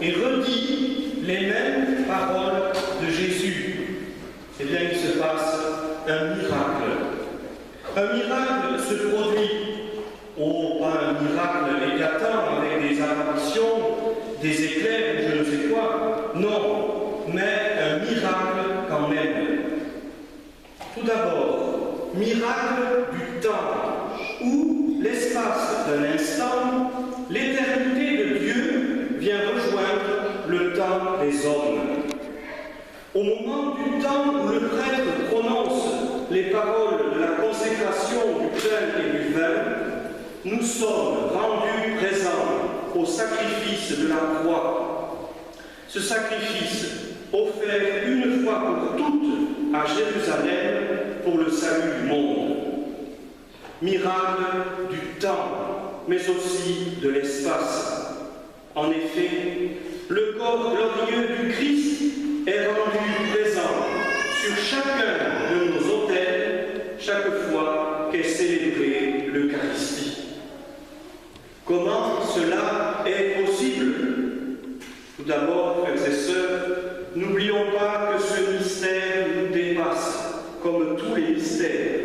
et redit les mêmes paroles de Jésus. Eh bien, il se passe un miracle. Un miracle se produit, pas un miracle éclatant avec des apparitions, des éclairs, je ne sais quoi, non, mais un miracle quand même. Tout d'abord, miracle du temps, où l'espace d'un instant, l'éternité de Dieu vient rejoindre le temps des hommes. Au moment du temps où le prêtre prononce les paroles de la consécration du pain et du vin, nous sommes rendus présents au sacrifice de la croix. Ce sacrifice offert une fois pour toutes à Jérusalem pour le salut du monde. Miracle du temps, mais aussi de l'espace. En effet, le corps glorieux du Christ est rendu présent sur chacun de nos autels chaque fois qu'est célébrée l'Eucharistie. Comment cela est possible? Tout d'abord, frères et sœurs, n'oublions pas que ce mystère nous dépasse, comme tous les mystères.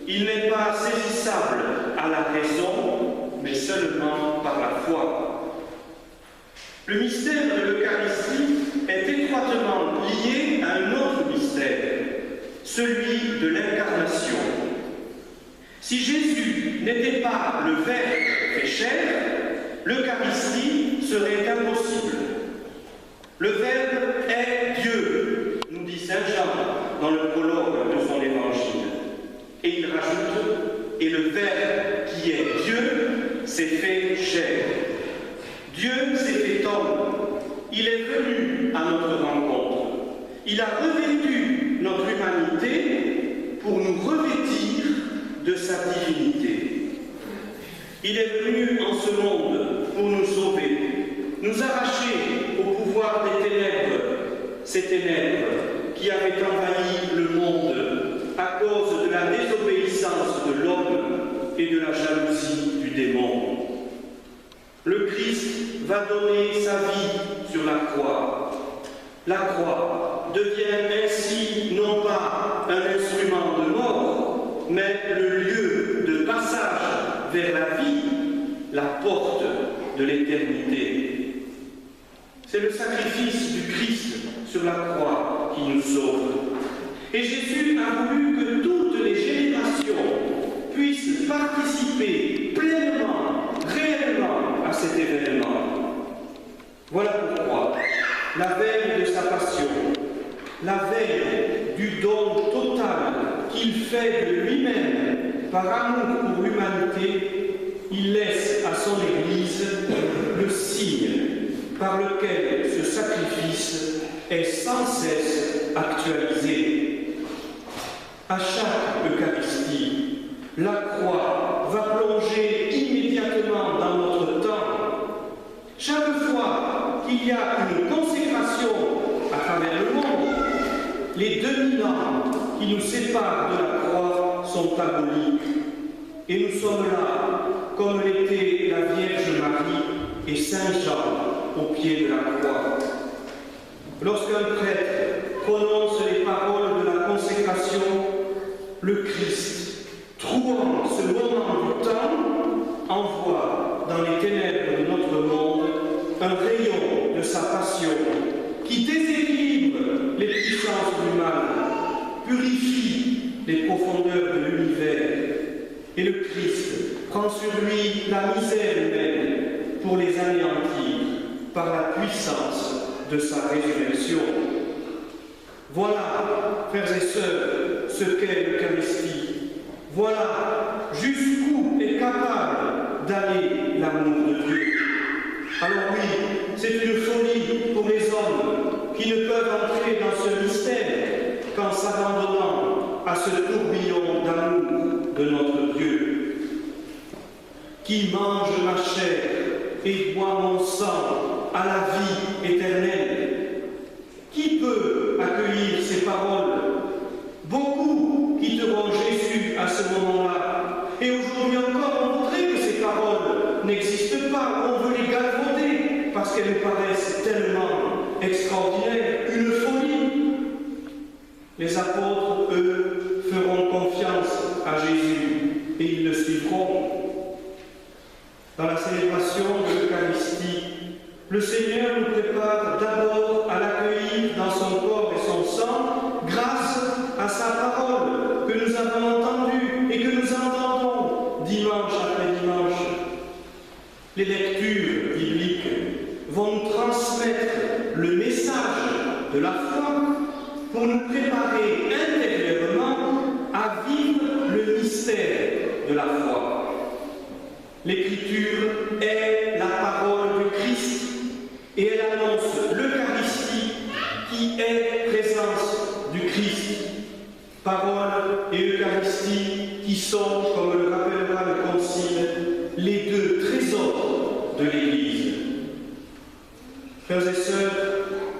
Il n'est pas saisissable à la raison, mais seulement par la foi. Le mystère de l'Eucharistie est étroitement lié à un autre mystère, celui de l'incarnation. Si Jésus n'était pas le Verbe fait chair, l'Eucharistie serait impossible. Le Verbe est Dieu, nous dit saint Jean dans le prologue de son évangile. Et il rajoute, et le Verbe qui est Dieu s'est fait chair. Dieu s'est fait homme. Il est venu à notre rencontre. Il a revêtu notre humanité pour nous revêtir de sa divinité. Il est venu en ce monde pour nous sauver, nous arracher au pouvoir des ténèbres, ces ténèbres qui avaient envahi le monde à cause de la désobéissance de l'homme et de la jalousie du démon. Le Christ va donner sa vie sur la croix. La croix devient ainsi non pas un instrument de mort, mais le lieu de passage vers la vie, la porte de l'éternité. C'est le sacrifice du Christ sur la croix qui nous sauve. Et Jésus a voulu que toutes les générations puissent participer pleinement, réellement à cet événement. Voilà pourquoi, la veille de sa passion, la veille du don total qu'il fait de lui-même par amour pour l'humanité, il laisse à son Église le signe par lequel ce sacrifice est sans cesse actualisé. À chaque Eucharistie, la croix va plonger immédiatement dans notre temps. Chaque fois qu'il y a une consécration à travers le monde, les 2000 ans qui nous séparent de la croix sont abolis. Et nous sommes là, comme l'étaient la Vierge Marie et Saint Jean au pied de la croix. Lorsqu'un prêtre prononce les paroles de la consécration, le Christ, trouant ce moment du temps, envoie dans les ténèbres de notre monde un rayon de sa passion qui déséquilibre les puissances du mal, purifie les profondeurs de l'univers. Et le Christ prend sur lui la misère humaine pour les anéantir par la puissance de sa résurrection. Voilà, frères et sœurs, ce qu'est l'Eucharistie. Voilà jusqu'où est capable d'aller l'amour de Dieu. Alors oui, c'est une folie pour les hommes qui ne peuvent entrer dans ce mystère qu'en s'abandonnant à ce tourbillon d'amour de notre Dieu. Qui mange ma chair et boit mon sang à la vie éternelle. Qui peut accueillir ces paroles? Beaucoup quitteront Jésus à ce moment-là. Et aujourd'hui encore, on voudrait que ces paroles n'existent pas. On veut les galvauder parce qu'elles nous paraissent extraordinaire, une folie. Les apôtres, eux, feront confiance à Jésus et ils le suivront. Dans la célébration de l'Eucharistie, le Seigneur nous prépare d'abord à l'accueillir dans son corps et son sang grâce à sa parole que nous avons entendue et que nous entendons dimanche après dimanche. Les lectures bibliques vont nous transmettre le message de la foi pour nous préparer intérieurement à vivre le mystère de la foi. L'Écriture est la parole du Christ et elle annonce l'Eucharistie qui est présence du Christ. Parole et Eucharistie qui sont, comme le rappellera le Concile, les deux trésors de l'Église. Frères et sœurs,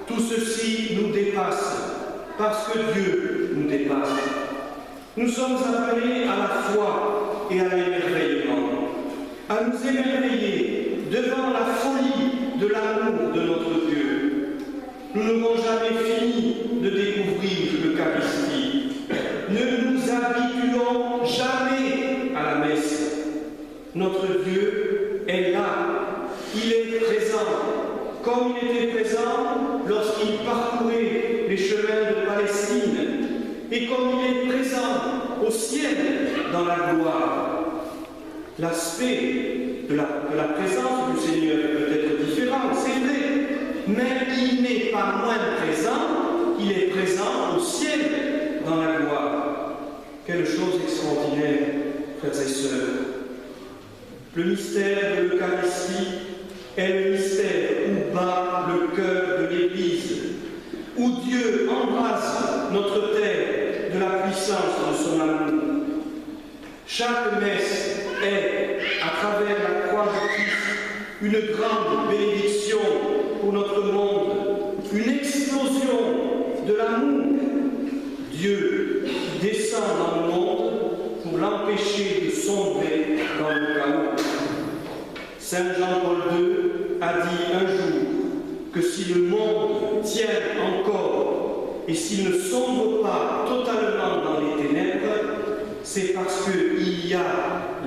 tout ceci nous dépasse parce que Dieu nous dépasse. Nous sommes appelés à la foi et à l'émerveillement, à nous émerveiller devant la folie de l'amour de notre Dieu. Nous n'aurons jamais fini de découvrir l'Eucharistie. Ne nous habituons jamais à la messe. Notre Dieu est là, il est présent, comme il était présent lorsqu'il parcourait les chemins de Palestine, et comme il est présent au ciel dans la gloire. L'aspect de la présence du Seigneur peut être différent, c'est vrai, mais il n'est pas moins présent, il est présent au ciel dans la gloire. Quelle chose extraordinaire, frères et sœurs. Le mystère de l'Eucharistie est le mystère où bat le cœur de l'Église, où Dieu embrasse notre terre de la puissance de son amour. Chaque messe est, à travers la croix de Christ, une grande bénédiction pour notre monde, une explosion de l'amour. Dieu descend dans le monde pour l'empêcher de sombrer dans le chaos. Saint Jean-Paul II a dit un jour que si le monde tient encore et s'il ne sombre pas totalement dans les ténèbres, c'est parce qu'il y a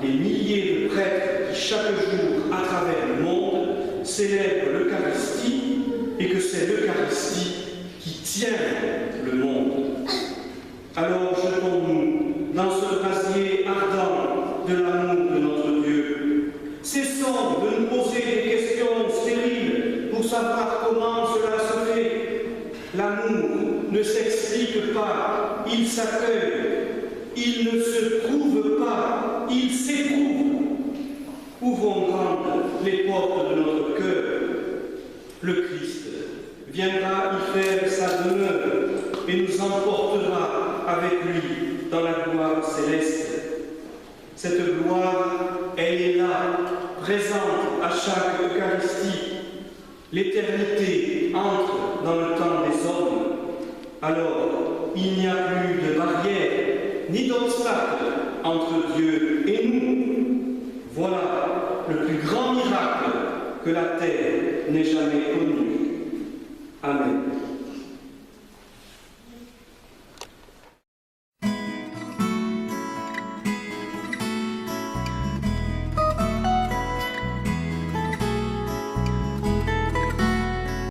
les milliers de prêtres qui chaque jour, à travers le monde, célèbrent l'Eucharistie et que c'est l'Eucharistie qui tient le monde. Alors jetons-nous dans ce brasier ardent de l'amour de notre Dieu. Cessons de nous poser des questions stériles pour savoir comment cela se fait. L'amour ne s'explique pas, il s'accueille. Il ne se trouve pas, il s'éprouve. Ouvrons grandes les portes de notre cœur. Le Christ viendra y faire sa demeure et nous emportera avec lui dans la gloire céleste. Cette gloire, elle est là, présente à chaque Eucharistie. L'éternité entre dans le temps des hommes. Alors, il n'y a plus de barrière ni d'obstacle entre Dieu et nous. Voilà le plus grand miracle que la terre n'ait jamais connu. Amen.